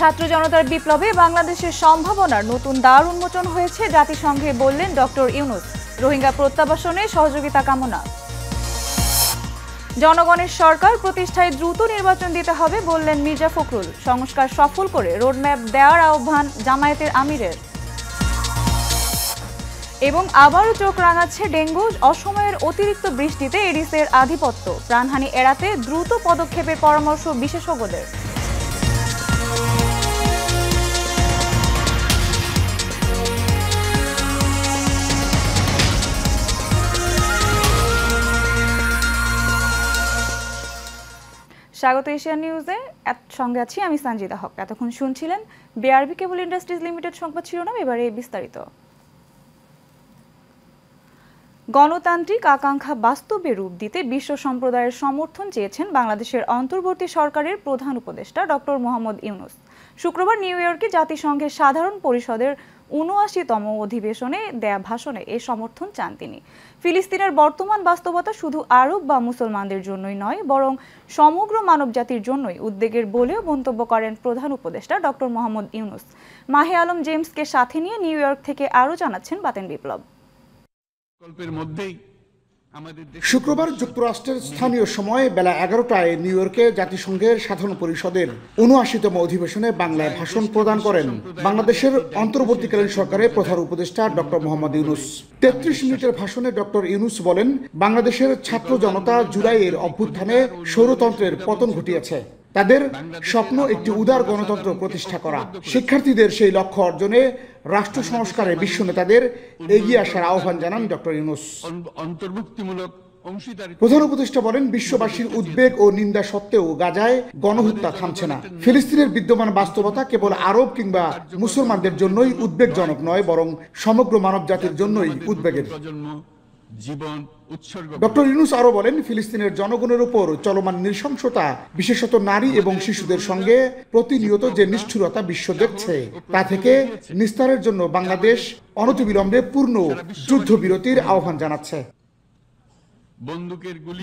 ছাত্র জনতার বিপ্লবে বাংলাদেশের সম্ভাবনার নতুন দ্বার উন্মোচন হয়েছে জাতিসংঘে বললেন ডক্টর ইউনূস। রোহিঙ্গা প্রত্যাবাসনে সহযোগিতা কামনা। জনগণের সরকার প্রতিষ্ঠায় দ্রুত নির্বাচন দিতে হবে বললেন মির্জা ফখরুল। সংস্কার সফল করে রোডম্যাপ দেওয়ার আহ্বান জামায়াতের আমিরের। এবং আবারও চোখ রাঙাচ্ছে ডেঙ্গু। অসময়ের অতিরিক্ত বৃষ্টিতে এডিসের আধিপত্য। প্রাণহানি এড়াতে দ্রুত পদক্ষেপের পরামর্শ বিশেষজ্ঞদের। স্বাগত এশিয়া নিউজে, সঙ্গে আছি আমি সঞ্জিদা হক। এতক্ষণ শুনছিলেন বিআরবি কেবল ইন্ডাস্ট্রিজ লিমিটেড সংবাদ শিরোনাম, এবারে বিস্তারিত। গণতান্ত্রিক আকাঙ্ক্ষা বাস্তবে রূপ দিতে বিশ্ব সম্প্রদায়ের সমর্থন চেয়েছেন বাংলাদেশের অন্তর্বর্তী সরকারের প্রধান উপদেষ্টা ডক্টর মোহাম্মদ ইউনূস। শুক্রবার নিউ ইয়র্কে জাতিসংঘের সাধারণ পরিষদের ৭৯তম অধিবেশনে দেয়া ভাষণে এ সমর্থন চান তিনি। ফিলিস্তিনের বর্তমান বাস্তবতা শুধু আরব বা মুসলমানদের জন্যই নয়, বরং সমগ্র মানবজাতির জন্যই উদ্বেগের বলেও মন্তব্য করেন প্রধান উপদেষ্টা ডক্টর মোহাম্মদ ইউনূস। মাহে আলম জেমসকে সাথে নিয়ে নিউ ইয়র্ক থেকে আরও জানাচ্ছেন বাতেন বিপ্লব। শুক্রবার যুক্তরাষ্ট্রের স্থানীয় সময় বেলা ১১টায় নিউ ইয়র্কে জাতিসংঘের সাধারণ পরিষদের ৭৯তম অধিবেশনে বাংলায় ভাষণ প্রদান করেন বাংলাদেশের অন্তর্বর্তীকালীন সরকারের প্রধান উপদেষ্টা ডক্টর মোহাম্মদ ইউনূস। ৩৩ মিনিটের ভাষণে ডক্টর ইউনূস বলেন, বাংলাদেশের ছাত্র জনতা জুলাইয়ের অভ্যুত্থানে স্বৈরতন্ত্রের পতন ঘটিয়েছে। তাদের স্বপ্ন একটি উদার গণতন্ত্র প্রতিষ্ঠা করা। শিক্ষার্থীদের সেই লক্ষ্য অর্জনে রাষ্ট্র সংস্কারে বিশ্ব নেতাদের এগিয়ে আসার আহ্বান জানান ডক্টর ইউনূস। প্রধান উপদেষ্টা বলেন, বিশ্ববাসীর উদ্বেগ ও নিন্দা সত্ত্বেও গাজায় গণহত্যা থামছে না। ফিলিস্তিনের বিদ্যমান বাস্তবতা কেবল আরব কিংবা মুসলমানদের জন্যই উদ্বেগজনক নয়, বরং সমগ্র মানব জাতির জন্যই উদ্বেগের। ডক্টর ইউনূস আরো বলেন, ফিলিস্তিনের জনগণের উপর চলমান নৃশংসতা, বিশেষত নারী এবং শিশুদের সঙ্গে প্রতিনিয়ত যে নিষ্ঠুরতা বিশ্ব দেখছে, তা থেকে নিস্তারের জন্য বাংলাদেশ অনতিবিলম্বে পূর্ণ যুদ্ধবিরতির আহ্বান জানাচ্ছে।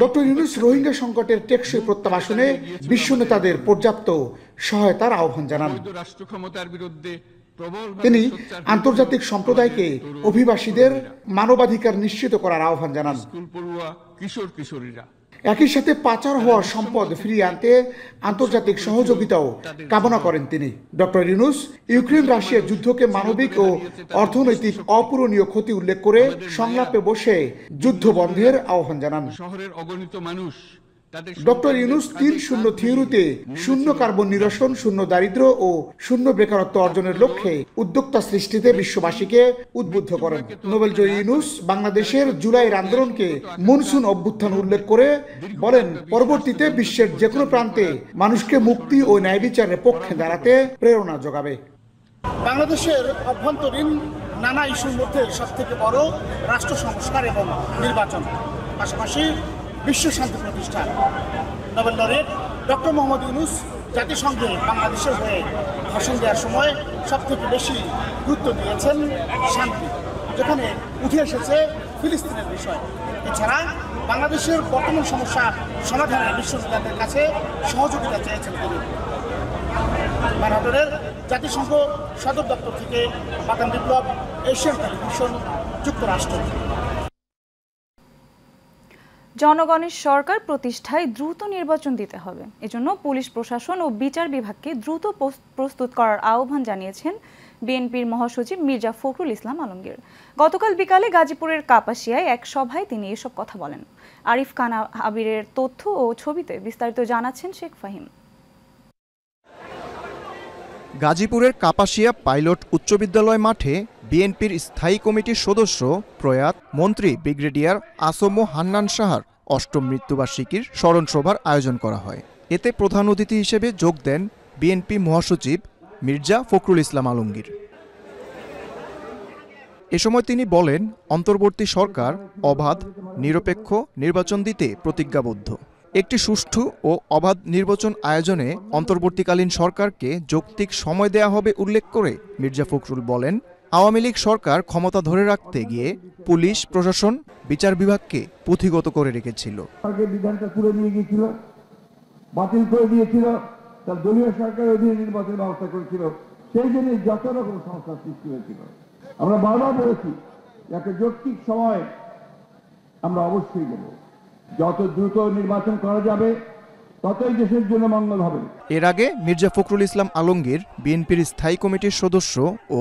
ডক্টর ইউনূস রোহিঙ্গা সংকটের টেকসই প্রত্যাবাসনে বিশ্ব নেতাদের পর্যাপ্ত সহায়তার আহ্বান জানান। তিনি আন্তর্জাতিক সম্প্রদায়কে অভিবাসীদের মানবাধিকার নিশ্চিত করার আহ্বান জানান। একই সাথে পাচার হওয়া সম্পদ ফিরিয়ে আনতে আন্তর্জাতিক সহযোগিতাও কামনা করেন তিনি। ডক্টর ইউনূস ইউক্রেন রাশিয়া যুদ্ধকে মানবিক ও অর্থনৈতিক অপূরণীয় ক্ষতি উল্লেখ করে সংলাপে বসে যুদ্ধ বন্ধের আহ্বান জানান। শহরের অগণিত মানুষ ডক্টর ইউনূস ৩-০ থিওরিতে শূন্য কার্বন নিরসন, শূন্য দারিদ্র্য ও শূন্য বেকারত্ব অর্জনের লক্ষ্যে উদ্যোক্তা সৃষ্টিতে বিশ্ববাসীকে উদ্বুদ্ধ করেন। নোবেলজয়ী ইউনূস বাংলাদেশের জুলাইয়ের আন্দোলনকে মনসুন অভ্যুত্থান উল্লেখ করে বলেন, পরবর্তীতে বিশ্বের যে কোনো প্রান্তে মানুষকে মুক্তি ও ন্যায় বিচারের পক্ষে দাঁড়াতে প্রেরণা যোগাবে। বাংলাদেশের অভ্যন্তরীণ নানা ইস্যুর মধ্যে সবথেকে বড় রাষ্ট্র সংস্কার এবং নির্বাচন, পাশাপাশি বিশ্ব শান্তি প্রতিষ্ঠা। Nobel laureate doctor Mohammad Yunus জাতিসংঘে বাংলাদেশের হয়ে ভাষণ দেওয়ার সময় সবথেকে বেশি গুরুত্ব দিয়েছেন শান্তি, যেখানে উঠে এসেছে ফিলিস্তিনের বিষয়। এছাড়া বাংলাদেশের বর্তমান সমস্যা সমাধানে বিশ্ব নেতাদের কাছে সহযোগিতা চেয়েছেন তিনি। ম্যানহাটনের জাতিসংঘ সদর দপ্তর থেকে বাতেন বিপ্লব, এশিয়ান টেলিভিশন, যুক্তরাষ্ট্র। জনগণের সরকার প্রতিষ্ঠায় দ্রুত নির্বাচন দিতে হবে। এজন্য পুলিশ প্রশাসন ও বিচার বিভাগকে দ্রুত প্রস্তুত করার আহ্বান জানিয়েছেন বিএনপির মহাসচিব মির্জা ফখরুল ইসলাম আলমগীর। গতকাল বিকালে গাজীপুরের কাপাসিয়ায় এক সভায় তিনি এসব কথা বলেন। আরিফ খান আবিরের তথ্য ও ছবিতে বিস্তারিত জানাচ্ছেন শেখ ফাহিম। গাজীপুরের কাপাসিয়া পাইলট উচ্চ বিদ্যালয় মাঠে বিএনপির স্থায়ী কমিটির সদস্য প্রয়াত মন্ত্রী ব্রিগেডিয়ার আসম হান্নান সাহার অষ্টম মৃত্যুবার্ষিকীর স্মরণ সভার আয়োজন করা হয়। এতে প্রধান অতিথি হিসেবে যোগ দেন বিএনপি মহাসচিব মির্জা ফখরুল ইসলাম আলমগীর। এ সময় তিনি বলেন, অন্তর্বর্তী সরকার অবাধ, নিরপেক্ষ নির্বাচন দিতে প্রতিজ্ঞাবদ্ধ। একটি সুষ্ঠু ও অবাধ নির্বাচন আয়োজনে অন্তর্বর্তীকালীন সরকারকে যৌক্তিক সময় দেয়া হবে উল্লেখ করে মির্জা ফখরুল বলেন, আওয়ামী লীগ সরকার ক্ষমতা ধরে রাখতে গিয়ে পুলিশ প্রশাসন বিচার বিভাগকে পুঁথিগত করে রেখেছিল। বিধানটা তুলে নিয়ে গিয়েছিল, বাতিল করে দিয়েছিল, তার দলীয় সরকারের অধীনে নির্বাচনের ব্যবস্থা করেছিল, সেই জন্য যত রকম সমস্যার সৃষ্টি হয়েছিল। আমরা বারবার বলেছি একটা যৌক্তিক সময় আমরা অবশ্যই দেব, যত দ্রুত নির্বাচন করা যাবে ততই দেশের জন্য মঙ্গল হবে। এর আগে মির্জা ফখরুল ইসলাম আলমগীর বিএনপির স্থায়ী কমিটির সদস্য ও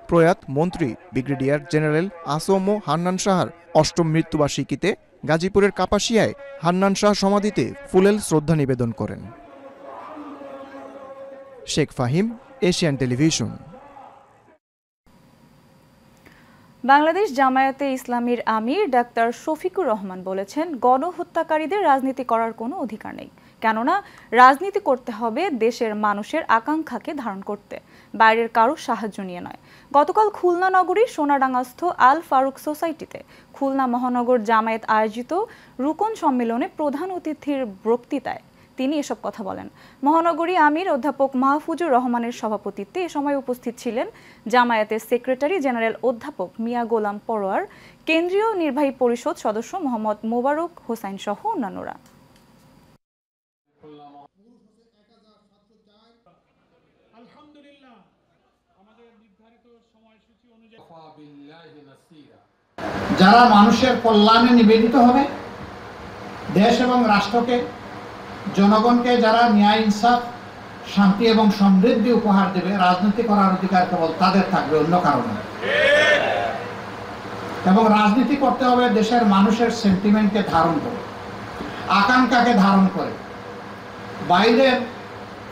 প্রয়াত মন্ত্রী ব্রিগেডিয়ার জেনারেল আসম হান্নান শাহর অষ্টম মৃত্যুবার্ষিকীতে গাজীপুরের কাপাসিয়ায় হান্নান শাহ সমাধিতে ফুলেল শ্রদ্ধা নিবেদন করেন। Sheikh Fahim, Asian television. বাংলাদেশ জামায়াতে ইসলামীর আমির ডাক্তার শফিকুর রহমান বলেছেন, গণহত্যাকারীদের রাজনীতি করার কোনো অধিকার নেই, কেননা রাজনীতি করতে হবে দেশের মানুষের আকাঙ্ক্ষাকে ধারণ করতে, বাইরের কারো সাহায্য নিয়ে নয়। গতকাল খুলনা নগরীর সোনাডাঙ্গাস্থ আল ফারুক সোসাইটিতে খুলনা মহানগর জামায়াত আয়োজিত রুকন সম্মেলনে প্রধান অতিথির বক্তৃতায় তিনি এসব কথা বলেন। মহানগরী আমির অধ্যাপক মাহফুজুর রহমানের সভাপতিত্বে এ সময় উপস্থিত ছিলেন জামায়াতের সেক্রেটারি জেনারেল অধ্যাপক মিয়া গোলাম পরোয়ার, কেন্দ্রীয় নির্বাহী পরিষদ সদস্য মোহাম্মদ মোবারক হোসাইন সহ অন্যান্যরা। যারা মানুষের কল্যাণে নিবেদিত হবে, দেশ এবং রাষ্ট্রকে, জনগণকে যারা ন্যায়, ইনসাফ, শান্তি এবং সমৃদ্ধি উপহার দেবে, রাজনীতি করার অধিকার কেবল তাদের থাকবে, অন্য কারণে। এবং রাজনীতি করতে হবে দেশের মানুষের সেন্টিমেন্টকে ধারণ করে, আকাঙ্ক্ষাকে ধারণ করে। বাইরের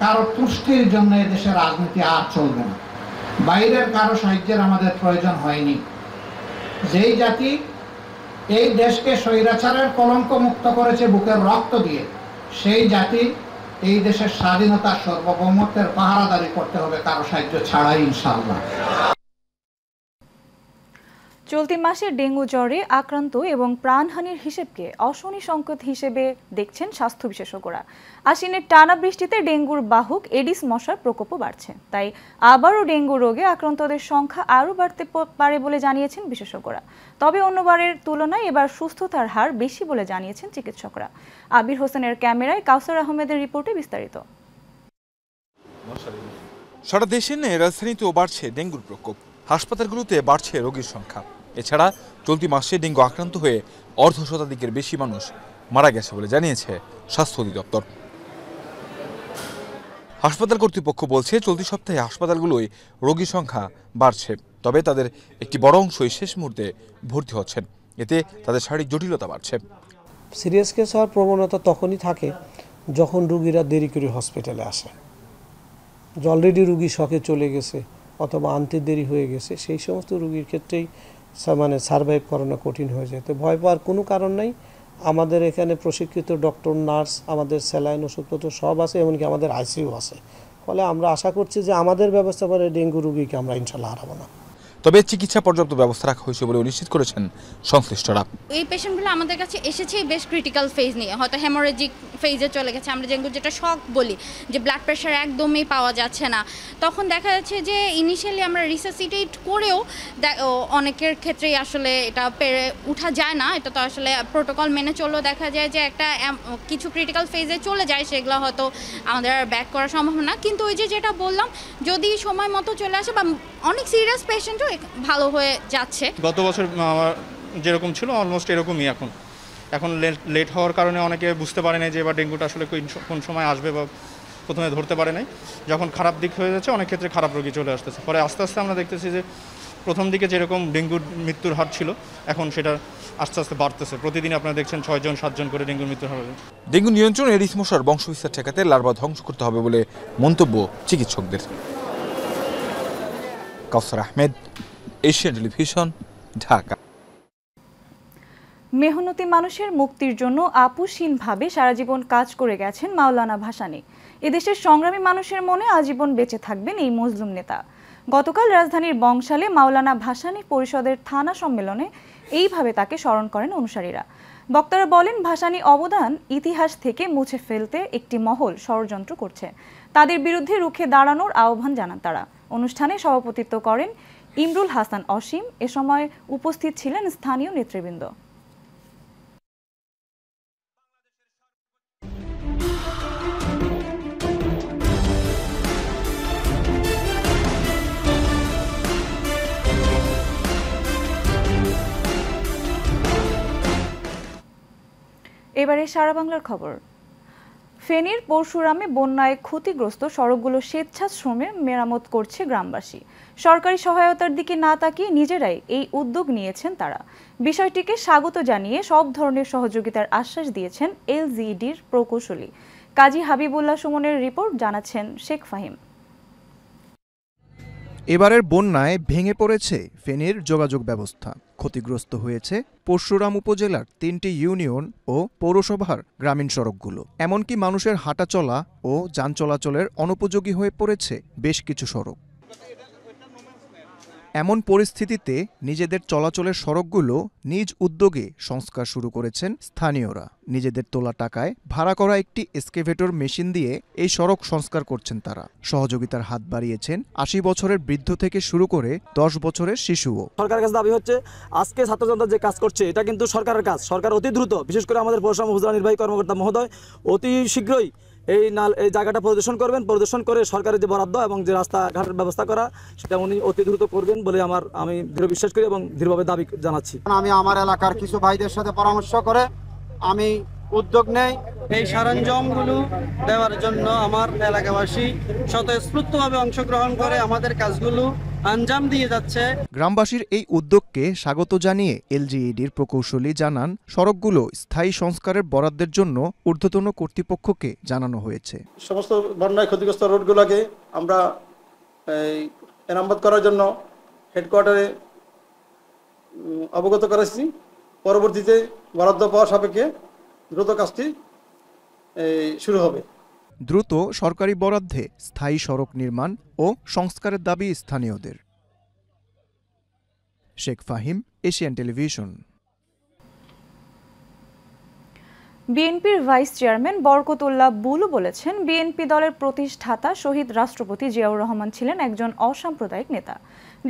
কারো তুষ্টির জন্য দেশে রাজনীতি আর চলবে না। বাইরের কারো সাহায্যের আমাদের প্রয়োজন হয়নি। যেই জাতি এই দেশকে স্বৈরাচারের কলঙ্ক মুক্ত করেছে বুকের রক্ত দিয়ে, সেই জাতি এই দেশের স্বাধীনতা, সার্বভৌমত্বের পাহারাদারি করতে হবে কারো সাহায্য ছাড়াই, ইনশাআল্লাহ। চলতি মাসে ডেঙ্গু জ্বরে আক্রান্ত এবং প্রাণহানির হিসেবকে অশনি সংকেত হিসেবে দেখছেন স্বাস্থ্য বিশেষজ্ঞরা। আশ্বিনের টানা বৃষ্টিতে ডেঙ্গুর বাহক এডিস মশার প্রকোপও বাড়ছে, তাই আবারও ডেঙ্গু রোগে আক্রান্তদের সংখ্যা আরও বাড়তে পারে বলে জানিয়েছেন বিশেষজ্ঞরা। তবে অন্যবারের তুলনায় এবার সুস্থতার হার বেশি বলে জানিয়েছেন চিকিৎসকরা। আবির হোসেনের ক্যামেরায় কাউসার আহমেদের রিপোর্টে বিস্তারিত। সারা দেশে নিয়ে রাজধানীতেও বাড়ছে ডেঙ্গুর প্রকোপ, হাসপাতালগুলোতে বাড়ছে রোগীর সংখ্যা। এছাড়া চলতি মাসে ডেঙ্গু আক্রান্ত হয়ে অর্ধশতাধিকের বেশি মানুষ মারা গেছে বলে জানিয়েছে স্বাস্থ্য অধিদপ্তর। হাসপাতাল কর্তৃপক্ষ বলছে, চলতি সপ্তাহে হাসপাতালগুলোয় রোগীর সংখ্যা বাড়ছে, তবে তাদের একটি বড় অংশই শেষ মুহূর্তে ভর্তি হচ্ছেন, এতে তাদের শারীরিক জটিলতা বাড়ছে। সিরিয়াস কেস হওয়ার প্রবণতা তখনই থাকে যখন রুগীরা দেরি করে হসপিটালে আসে, অলরেডি রুগী শকে চলে গেছে অথবা আনতে দেরি হয়ে গেছে, সেই সমস্ত রুগীর ক্ষেত্রেই সার্ভাইভ করানো কঠিন হয়ে যায়। তো ভয় পাওয়ার কোনো কারণ নাই। আমাদের এখানে প্রশিক্ষিত ডক্টর, নার্স, আমাদের স্যালাইন, ওষুধপত্র সব আছে, এমনকি আমাদের আইসিইউ আছে। ফলে আমরা আশা করছি যে আমাদের ব্যবস্থা করে ডেঙ্গু রুগীকে আমরা ইনশাল্লাহ হারাবো না। তবে চিকিৎসা পর্যাপ্ত ব্যবস্থা রাখা হয়েছে বলে নিশ্চিত করেছেন সংশ্লিষ্টরা। এই পেশেন্টগুলো আমাদের কাছে এসেছে বেশ ক্রিটিক্যাল ফেজ নিয়ে, হয়তো হেমোরেজিক ফেজে চলে গেছে। আমরা ডেঙ্গু যেটা শক বলি, যে ব্লাড প্রেশার একদমই পাওয়া যাচ্ছে না, তখন দেখা যাচ্ছে যে ইনিশিয়ালি আমরা রিসাসিটেট করেও অনেকের ক্ষেত্রেই আসলে এটা পেরে উঠা যায় না। এটা তো আসলে প্রোটোকল মেনে চললেও দেখা যায় যে একটা কিছু ক্রিটিক্যাল ফেজে চলে যায়, সেগুলো হয়তো আমাদের আর ব্যাক করা সম্ভব না। কিন্তু ওই যে যেটা বললাম, যদি সময় মতো চলে আসে, বা অনেক সিরিয়াস পেশেন্টও ভালো হয়ে যাচ্ছে। গত বছর আমার যেরকম ছিল অলমোস্ট এরকমই এখন লেট হওয়ার কারণে অনেকে বুঝতে পারে না যে এবার ডেঙ্গুটা আসলে কোন সময় আসবে, বা প্রথমে ধরতে পারে নাই। যখন খারাপ দিক হয়ে যাচ্ছে, অনেক ক্ষেত্রে খারাপ রোগী চলে আসতেছে। পরে আস্তে আস্তে আমরা দেখতেছি যে প্রথম দিকে যেরকম ডেঙ্গুর মৃত্যুর হার ছিল, এখন সেটা আস্তে আস্তে বাড়তেছে। প্রতিদিন আপনারা দেখছেন 6 জন 7 জন করে ডেঙ্গুর মৃত্যুর হার। ডেঙ্গু নিয়ন্ত্রণে এডিস মশার বংশবিস্তার ঠেকাতে লার্ভা ধ্বংস করতে হবে বলে মন্তব্য চিকিৎসকদের। কাউসার আহমেদ, এশিয়ান টেলিভিশন, ঢাকা। মেহনতি মানুষের মুক্তির জন্য আপোষহীনভাবে সারা জীবন কাজ করে গেছেন মাওলানা ভাসানী। এদেশের সংগ্রামী মানুষের মনে আজীবন বেঁচে থাকবেন এই মজলুম নেতা। গতকাল রাজধানীর বংশালে মাওলানা ভাসানী পরিষদের থানা সম্মেলনে এইভাবে তাকে স্মরণ করেন অনুসারীরা। বক্তারা বলেন, ভাসানী অবদান ইতিহাস থেকে মুছে ফেলতে একটি মহল ষড়যন্ত্র করছে, তাদের বিরুদ্ধে রুখে দাঁড়ানোর আহ্বান জানান তারা। অনুষ্ঠানে সভাপতিত্ব করেন ইমরুল হাসান অসীম। এ সময় উপস্থিত ছিলেন স্থানীয় নেতৃবৃন্দ। এবারে সারা বাংলার খবর। ফেনীর পরশুরামে বন্যায় ক্ষতিগ্রস্ত সড়কগুলো স্বেচ্ছাশ্রমে মেরামত করছে গ্রামবাসী। সরকারি সহায়তার দিকে না তাকিয়ে নিজেরাই এই উদ্যোগ নিয়েছেন তারা। বিষয়টিকে স্বাগত জানিয়ে সব ধরনের সহযোগিতার আশ্বাস দিয়েছেন এলজিইডির প্রকৌশলী কাজী হাবিবুল্লাহ সুমনের রিপোর্ট, জানাচ্ছেন শেখ ফাহিম। এবারের বন্যায় ভেঙে পড়েছে ফেনীর যোগাযোগ ব্যবস্থা। ক্ষতিগ্রস্ত হয়েছে পরশুরাম উপজেলার 3টি ইউনিয়ন ও পৌরসভার গ্রামীণ সড়কগুলো। এমনকি মানুষের হাঁটা চলা ও যান চলাচলের অনুপযোগী হয়ে পড়েছে বেশ কিছু সড়ক। এমন পরিস্থিতিতে নিজেদের চলাচলের সড়কগুলো নিজ উদ্যোগে সংস্কার শুরু করেছেন স্থানীয়রা। নিজেদের তোলা টাকায় ভাড়া করা একটি এক্সকেভেটর মেশিন দিয়ে এই সড়ক সংস্কার করছেন তারা। সহযোগিতার হাত বাড়িয়েছেন 80 বছরের বৃদ্ধ থেকে শুরু করে 10 বছরের শিশুও। সরকারের কাছে দাবি হচ্ছে, আজকে ছাত্র জনতা যে কাজ করছে এটা কিন্তু সরকারের কাজ। সরকার অতি দ্রুত, বিশেষ করে আমাদের পৌরসভা উপজেলা নির্বাহী কর্মকর্তা মহোদয় অতি শীঘ্রই এই জায়গাটা পরিদর্শন করবেন। পরিদর্শন করে সরকারের যে বরাদ্দ এবং যে রাস্তাঘাটের ব্যবস্থা করা সেটা উনি অতি দ্রুত করবেন বলে আমি দৃঢ় বিশ্বাস করি এবং দৃঢ়ভাবে দাবি জানাচ্ছি। আমি আমার এলাকার কিছু ভাইদের সাথে পরামর্শ করে আমি উদ্যোগ নেই এই সরঞ্জামগুলো দেওয়ার জন্য। আমার এলাকাবাসী স্বতঃস্ফূর্তভাবে অংশগ্রহণ করে আমাদের কাজগুলো আঞ্জাম দিয়ে যাচ্ছে। গ্রামবাসীর এই উদ্যোগকে স্বাগত জানিয়ে এলজিইডির প্রকৌশলী জানান, সড়কগুলো স্থায়ী সংস্কারের বরাদ্দের জন্য ঊর্ধ্বতন কর্তৃপক্ষকে জানানো হয়েছে। সমস্ত বন্যায় ক্ষতিগ্রস্ত রোডগুলোকে আমরা মেরামত করার জন্য হেডকোয়ার্টারে অবগত করেছি। পরবর্তীতে বরাদ্দ পাওয়া সাপেক্ষে দ্রুত কাজটি শুরু হবে। দ্রুত সরকারি বরাদ্দে স্থায়ী সড়ক নির্মাণ ও সংস্কারের দাবি স্থানীয়দের। Sheikh Fahim, Asian television. বিএনপির ভাইস চেয়ারম্যান বরকতুল্লাহ বুলু বলেছেন, বিএনপি দলের প্রতিষ্ঠাতা শহীদ রাষ্ট্রপতি জিয়াউর রহমান ছিলেন একজন অসাম্প্রদায়িক নেতা।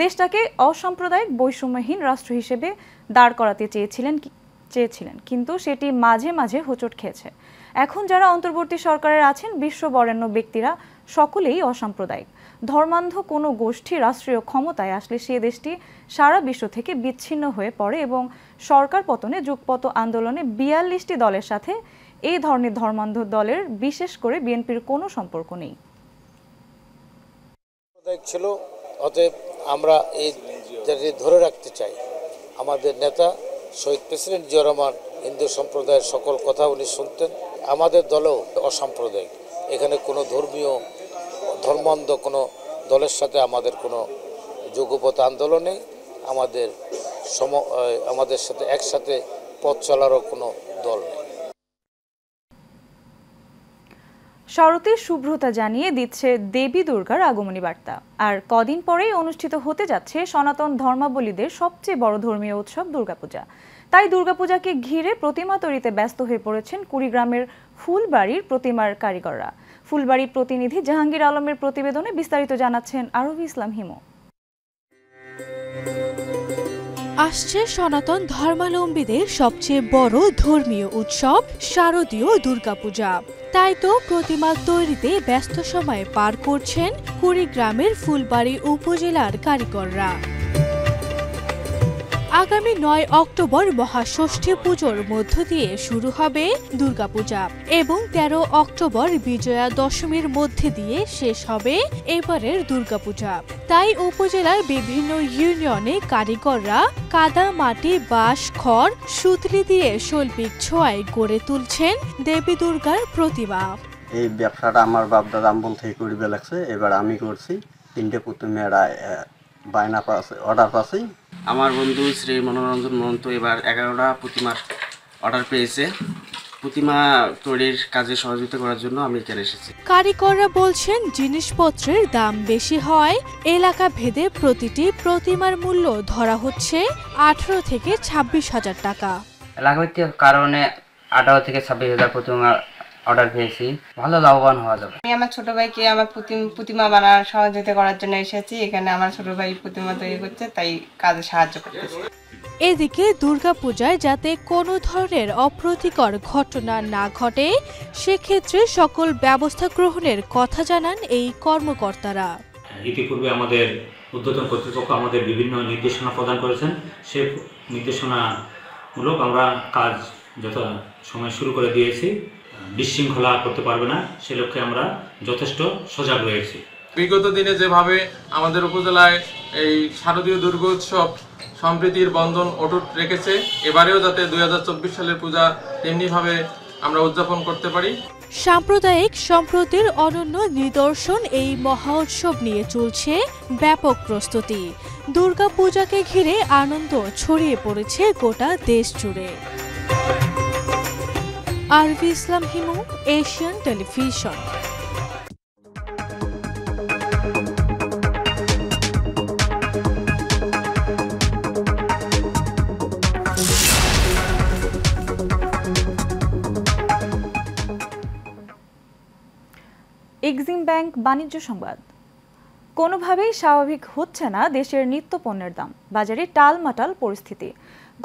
দেশটাকে অসাম্প্রদায়িক বৈষম্যহীন রাষ্ট্র হিসেবে দাঁড় করাতে চেয়েছিলেন, কিন্তু সেটি মাঝে মাঝে হোঁচট খেয়েছে। এখন যারা অন্তর্বর্তী সরকারের আছেন বিশ্ববরেণ্য ব্যক্তিরা সকলেই অসাম্প্রদায়িক। ধর্মান্ধ কোনো গোষ্ঠী রাষ্ট্রীয় ক্ষমতায় আসলে সে দেশটি সারা বিশ্ব থেকে বিচ্ছিন্ন হয়ে পড়ে এবং সরকার পতনে যুগপৎ আন্দোলনে 42টি দলের সাথে এই ধরনের ধর্মান্ধ দলের বিশেষ করে বিএনপির কোনো সম্পর্ক নেই। ছিল, অতএব আমরা এই ধরে রাখতে চাই। আমাদের নেতা শহীদ প্রেসিডেন্ট জিয়াউর রহমান হিন্দু সম্প্রদায়ের সকল কথা উনি শুনতেন। আমাদের দলও অসাম্প্রদায়িক। এখানে কোনো ধর্মান্ধ কোনো দলের সাথে আমাদের কোনো যুগপৎ আন্দোলন নেই। আমাদের সাথে একসাথে পথ চলারও কোনো দল নেই। শরতের শুভ্রতা জানিয়ে দিচ্ছে দেবী দুর্গার আগমনী বার্তা। আর কদিন পরেই অনুষ্ঠিত হতে যাচ্ছে সনাতন ধর্মাবলম্বীদের সবচেয়ে বড় ধর্মীয় উৎসব দুর্গাপূজা। তাই দুর্গাপূজাকে ঘিরে প্রতিমা তৈরিতে ব্যস্ত হয়ে পড়েছেন কুড়িগ্রামের ফুলবাড়ির প্রতিমার কারিগররা। ফুলবাড়ির প্রতিনিধি জাহাঙ্গীর আলমের প্রতিবেদনে বিস্তারিত জানাচ্ছেন আরবি ইসলাম হিমু। আসছে সনাতন ধর্মাবলম্বীদের সবচেয়ে বড় ধর্মীয় উৎসব শারদীয় দুর্গাপূজা। তাই তো প্রতিমা তৈরিতে ব্যস্ত সময় পার করছেন কুড়িগ্রামের ফুলবাড়ি উপজেলার কারিগররা। আগামী 9 অক্টোবর মহাষষ্ঠী পুজোর মধ্য দিয়ে শুরু হবে দুর্গাপূজা এবং 13 অক্টোবর বিজয়া দশমীর মধ্যে দিয়ে শেষ হবে এবারের দুর্গাপূজা। তাই উপজেলার বিভিন্ন ইউনিয়নে কারিগররা কাদা, মাটি, বাঁশ, খড়, সুতলি দিয়ে শৈল্পিক ছোঁয়ায় গড়ে তুলছেন দেবী দুর্গার প্রতিমা। এই ব্যবসাটা আমার বাপ দাদা আমল থেকে করিবে লাগছে, এবার আমি করছি। 3টে প্রতিমারা বায়না পাচ্ছে, অর্ডার পাচ্ছি। আমার বন্ধু শ্রী মনোরঞ্জন মহন্ত এবার 11টা প্রতিমার অর্ডার পেয়েছে। প্রতিমা তৈরির কাজে সহযোগিতা করার জন্য আমি এখানে এসেছি। কারিগররা বলছেন, জিনিসপত্রের দাম বেশি হয় এলাকা ভেদে প্রতিটি প্রতিমার মূল্য ধরা হচ্ছে 18 থেকে 26 হাজার টাকা। এলাকাভিত্তিক কারণে 18 থেকে 26 হাজার প্রতিমা অর্ডার পেয়েছি। ভালো লাভবান হওয়া যাবে। আমি আমার ছোট ভাইকে আমার প্রতিমা বানানোর সহযোগিতা করার জন্য এসেছি। এখানে আমার ছোট ভাই প্রতিমা তৈরি করছে, তাই কাজে সাহায্য করতেছি। এদিকে দুর্গাপূজায় যাতে কোনো ধরনের অপ্রীতিকর ঘটনা না ঘটে সেক্ষেত্রে সকল ব্যবস্থা গ্রহণের কথা জানান এই কর্মকর্তারা। ইতিপূর্বে আমাদের ঊর্ধ্বতন কর্তৃপক্ষ আমাদের বিভিন্ন নির্দেশনা প্রদান করেছেন। সে নির্দেশনামূলক আমরা কাজ সময় শুরু করে দিয়েছি। বিশৃঙ্খলা করতে পারবে না সে লক্ষ্যে আমরা যথেষ্ট সজাগ রয়েছি। বিগত দিনে যেভাবে আমাদের উপজেলায় এই শারদীয় দুর্গোৎসব সম্প্রীতির বন্ধন অটুট রেখেছে, এবারেও যাতে 2024 সালের পূজা তেমনিভাবে আমরা উদযাপন করতে পারি। সাম্প্রদায়িক সম্প্রীতির অনন্য নিদর্শন এই মহা উৎসব নিয়ে চলছে ব্যাপক প্রস্তুতি। দুর্গাপূজাকে ঘিরে আনন্দ ছড়িয়ে পড়েছে গোটা দেশ জুড়ে। Arvi Islam Himu, Asian television. Exim bank বাণিজ্য সংবাদ। কোনোভাবেই স্বাভাবিক হচ্ছে না দেশের নিত্য পণ্যের দাম, বাজারে টালমাটাল পরিস্থিতি।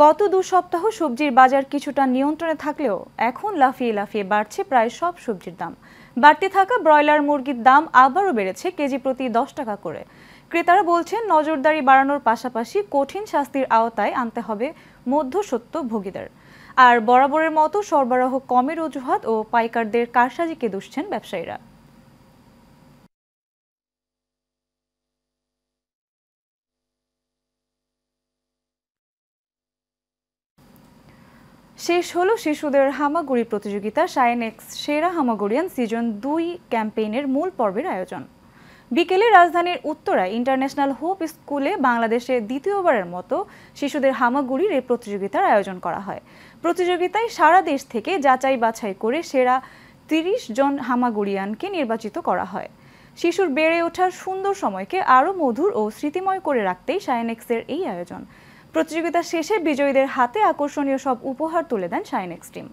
গত 2 সপ্তাহ সবজির বাজার কিছুটা নিয়ন্ত্রণে থাকলেও এখন লাফিয়ে লাফিয়ে বাড়ছে প্রায় সব সবজির দাম। বাড়তে থাকা ব্রয়লার মুরগির দাম আবারও বেড়েছে কেজি প্রতি 10 টাকা করে। ক্রেতারা বলছেন নজরদারি বাড়ানোর পাশাপাশি কঠিন শাস্তির আওতায় আনতে হবে মধ্যস্বত্ব ভোগীদের। আর বরাবরের মতো সরবরাহ কমের অজুহাত ও পাইকারদের কারসাজিকে দুষছেন ব্যবসায়ীরা। শেষ হলো শিশুদের হামাগুড়ি প্রতিযোগিতা শাইনেক্স সেরা হামাগুড়িয়ান সিজন 2 ক্যাম্পেইনের মূল পর্বের আয়োজন। বিকেলে রাজধানীর উত্তরায় ইন্টারন্যাশনাল হোপ স্কুলে বাংলাদেশে দ্বিতীয়বারের মতো শিশুদের হামাগুড়ির এই প্রতিযোগিতার আয়োজন করা হয়। প্রতিযোগিতায় সারা দেশ থেকে যাচাই বাছাই করে সেরা 30 জন হামাগুড়িয়ানকে নির্বাচিত করা হয়। শিশুর বেড়ে ওঠার সুন্দর সময়কে আরও মধুর ও স্মৃতিময় করে রাখতেই শাইনেক্সের এই আয়োজন। প্রতিযোগিতা শেষে বিজয়ীদের হাতে আকর্ষণীয় সব উপহার তুলে দেন শাইনেক্স টিম।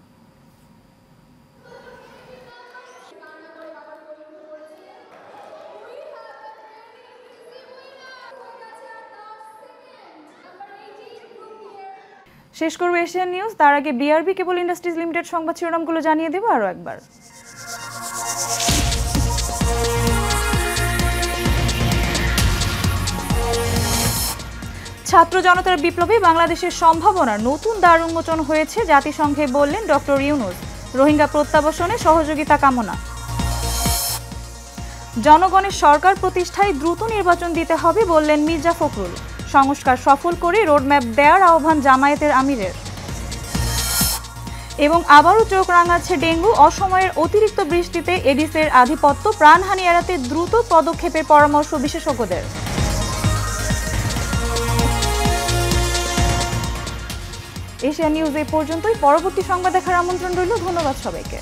শেষ করব এশিয়ান নিউজ, তার আগে বিআরবি কেবল ইন্ডাস্ট্রিজ লিমিটেড সংবাদ শিরোনামগুলো জানিয়ে দেব আরও একবার। ছাত্র জনতার বিপ্লবে বাংলাদেশের সম্ভাবনার নতুন দ্বার উন্মোচন হয়েছে, জাতিসংঘে বললেন ডক্টর ইউনূস। রোহিঙ্গা প্রত্যাবাসনে সহযোগিতা কামনা। জনগণের সরকার প্রতিষ্ঠায় দ্রুত নির্বাচন দিতে হবে বললেন মির্জা ফখরুল। সংস্কার সফল করে রোডম্যাপ দেওয়ার আহ্বান জামায়াতের আমিরের। এবং আবারও চোখ রাঙাচ্ছে ডেঙ্গু, অসময়ের অতিরিক্ত বৃষ্টিতে এডিসের আধিপত্য, প্রাণহানি এড়াতে দ্রুত পদক্ষেপের পরামর্শ বিশেষজ্ঞদের। এশিয়া নিউজ এই পর্যন্তই। পরবর্তী সংবাদ দেখার আমন্ত্রণ রইল। ধন্যবাদ সবাইকে।